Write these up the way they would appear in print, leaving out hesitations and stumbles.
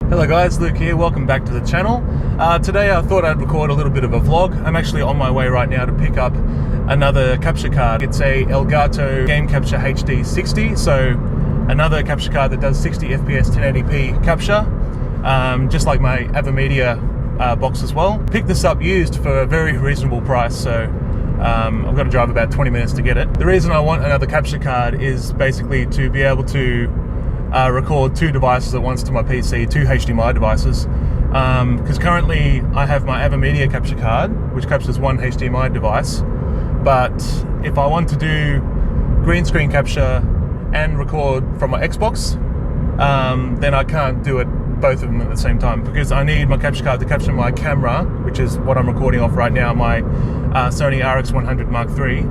Hello guys, Luke here, welcome back to the channel. Today I thought I'd record a little bit of a vlog. I'm actually on my way right now to pick up another capture card. It's a Elgato Game Capture HD 60, so another capture card that does 60 FPS 1080p capture, just like my AVerMedia box as well. Picked this up used for a very reasonable price, so I've got to drive about 20 minutes to get it. The reason I want another capture card is basically to be able to record two devices at once to my PC, two HDMI devices, because currently I have my AVerMedia capture card which captures one HDMI device, but if I want to do green screen capture and record from my Xbox, then I can't do it both of them at the same time, because I need my capture card to capture my camera, which is what I'm recording off right now, my Sony RX100 Mark III,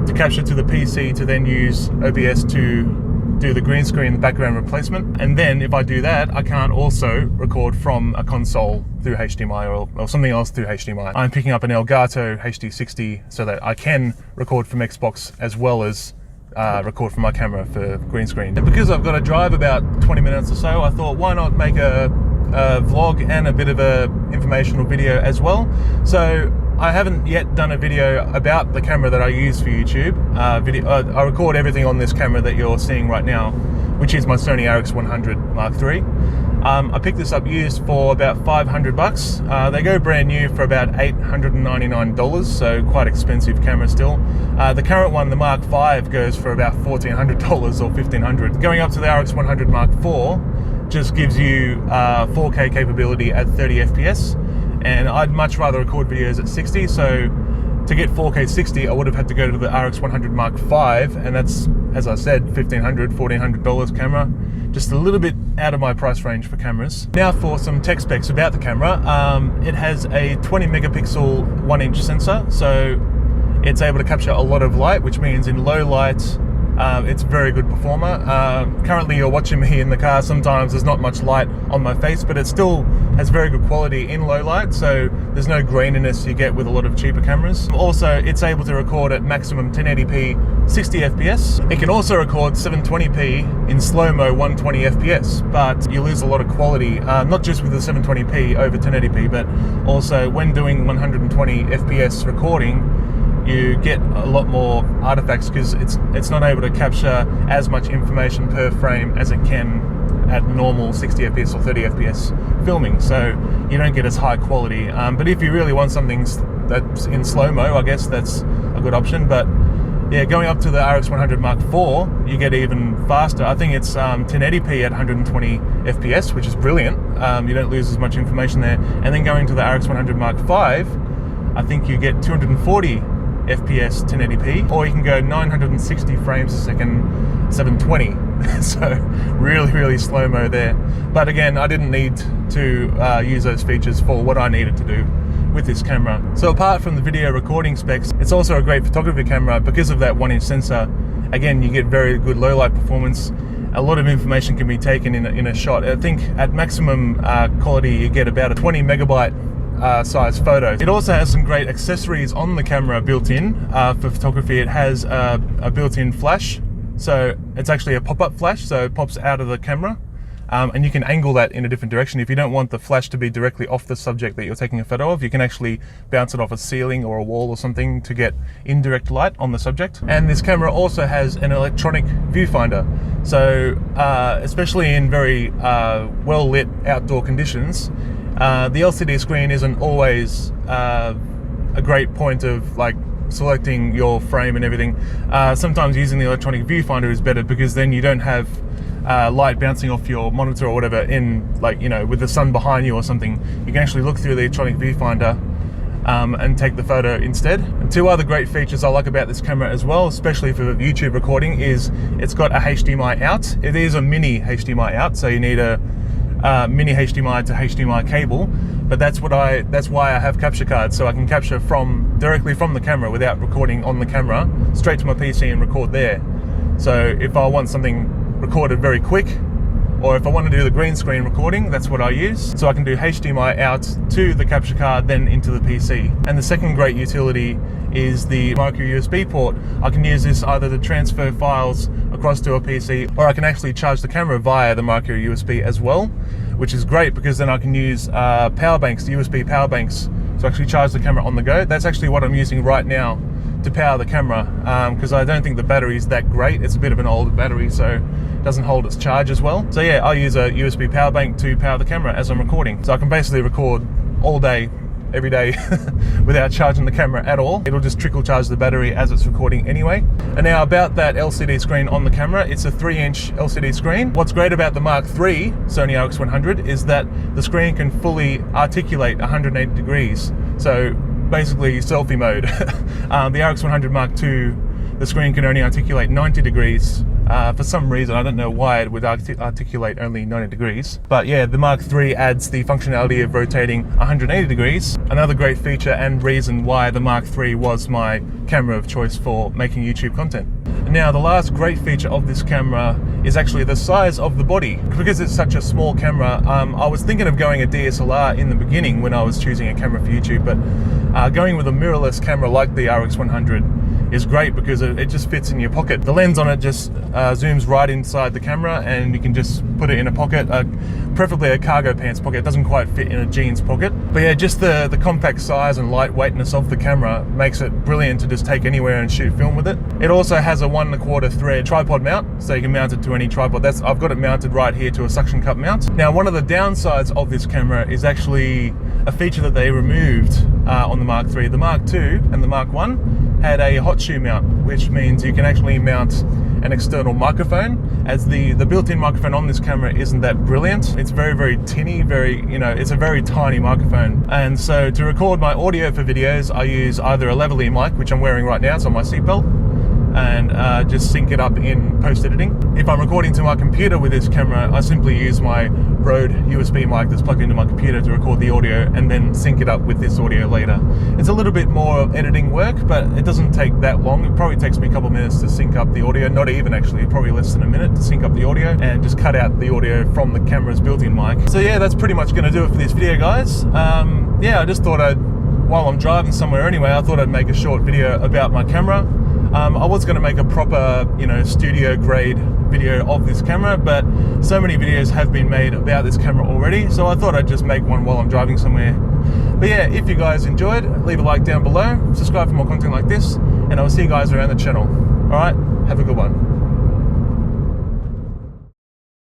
to capture to the PC to then use OBS to do the green screen background replacement. And then if I do that, I can't also record from a console through HDMI or something else through HDMI. I'm picking up an Elgato HD60 so that I can record from Xbox as well as record from my camera for green screen. And because I've got to drive about 20 minutes or so, I thought why not make a vlog and a bit of a informational video as well. So I haven't yet done a video about the camera that I use for YouTube. I record everything on this camera that you're seeing right now, which is my Sony RX100 Mark III. I picked this up used for about 500 bucks. They go brand new for about $899, so quite expensive camera still. The current one, the Mark V, goes for about $1,400 or $1,500. Going up to the RX100 Mark IV just gives you 4K capability at 30 FPS. And I'd much rather record videos at 60, so to get 4K 60 I would have had to go to the RX100 Mark V, and that's, as I said, $1,500, $1,400 camera, just a little bit out of my price range for cameras. Now for some tech specs about the camera. It has a 20 megapixel 1-inch sensor, so it's able to capture a lot of light, which means in low light it's a very good performer. Currently you're watching me in the car, sometimes there's not much light on my face, but it still has very good quality in low light, so there's no graininess you get with a lot of cheaper cameras. Also, it's able to record at maximum 1080p 60 FPS. It can also record 720p in slow-mo 120 FPS, but you lose a lot of quality, not just with the 720p over 1080p, but also when doing 120 FPS recording, you get a lot more artifacts because it's not able to capture as much information per frame as it can at normal 60 FPS or 30 FPS filming, so you don't get as high quality. But if you really want something that's in slow-mo, I guess that's a good option. But yeah, going up to the RX100 Mark IV, you get even faster. I think it's 1080p at 120 FPS, which is brilliant. You don't lose as much information there. And then going to the RX100 Mark V, I think you get 240 FPS 1080p, or you can go 960 frames a second 720. So really slow-mo there. But again, I didn't need to use those features for what I needed to do with this camera. So apart from the video recording specs, it's also a great photography camera because of that 1-inch sensor. Again, you get very good low light performance. A lot of information can be taken in a shot. I think at maximum quality you get about a 20 megabyte size photos. It also has some great accessories on the camera built in for photography. It has a built-in flash, so it's actually a pop-up flash, so it pops out of the camera, and you can angle that in a different direction. If you don't want the flash to be directly off the subject that you're taking a photo of, you can actually bounce it off a ceiling or a wall or something to get indirect light on the subject. And this camera also has an electronic viewfinder, so especially in very well-lit outdoor conditions, the LCD screen isn't always a great point of like selecting your frame and everything. Sometimes using the electronic viewfinder is better, because then you don't have light bouncing off your monitor or whatever in, like, you know, with the sun behind you or something. You can actually look through the electronic viewfinder and take the photo instead. And two other great features I like about this camera as well, especially for YouTube recording, is it's got a HDMI out. It is a mini HDMI out, so you need a mini HDMI to HDMI cable, but that's why I have capture cards, so I can capture directly from the camera without recording on the camera, straight to my PC and record there. So if I want something recorded very quick, or if I want to do the green screen recording, that's what I use. So I can do HDMI out to the capture card, then into the PC. And the second great utility is the micro USB port. I can use this either to transfer files across to a PC, or I can actually charge the camera via the micro USB as well, which is great because then I can use power banks, USB power banks, to actually charge the camera on the go. That's actually what I'm using right now to power the camera, because I don't think the battery is that great. It's a bit of an older battery, so it doesn't hold its charge as well. So yeah, I use a USB power bank to power the camera as I'm recording. So I can basically record all day, every day without charging the camera at all. It'll just trickle charge the battery as it's recording anyway. And now about that LCD screen on the camera, it's a 3-inch LCD screen. What's great about the Mark III Sony RX100 is that the screen can fully articulate 180 degrees. So basically selfie mode. The RX100 Mark II, the screen can only articulate 90 degrees. For some reason, I don't know why it would articulate only 90 degrees. But yeah, the Mark III adds the functionality of rotating 180 degrees. Another great feature and reason why the Mark III was my camera of choice for making YouTube content. Now, the last great feature of this camera is actually the size of the body. Because it's such a small camera, I was thinking of going a DSLR in the beginning when I was choosing a camera for YouTube, but going with a mirrorless camera like the RX100 is great because it just fits in your pocket. The lens on it just zooms right inside the camera and you can just put it in a pocket, preferably a cargo pants pocket. It doesn't quite fit in a jeans pocket. But yeah, just the compact size and lightweightness of the camera makes it brilliant to just take anywhere and shoot film with it. It also has a 1¼ thread tripod mount, so you can mount it to any tripod. I've got it mounted right here to a suction cup mount. Now, one of the downsides of this camera is actually a feature that they removed on the Mark III. The Mark II and the Mark I had a hot shoe mount, which means you can actually mount an external microphone, as the built-in microphone on this camera isn't that brilliant. It's very, very tinny, it's a very tiny microphone. And so to record my audio for videos, I use either a lavalier mic, which I'm wearing right now, it's on my seatbelt, and just sync it up in post-editing. If I'm recording to my computer with this camera, I simply use my Rode USB mic that's plugged into my computer to record the audio and then sync it up with this audio later. It's a little bit more editing work, but it doesn't take that long. It probably takes me a couple of minutes to sync up the audio, not even actually, probably less than a minute to sync up the audio and just cut out the audio from the camera's built-in mic. So yeah, that's pretty much gonna do it for this video, guys. Yeah, I just thought while I'm driving somewhere anyway, I thought I'd make a short video about my camera. I was going to make a proper, studio grade video of this camera, but so many videos have been made about this camera already, so I thought I'd just make one while I'm driving somewhere. But yeah, if you guys enjoyed, leave a like down below, subscribe for more content like this, and I'll see you guys around the channel. Alright, have a good one.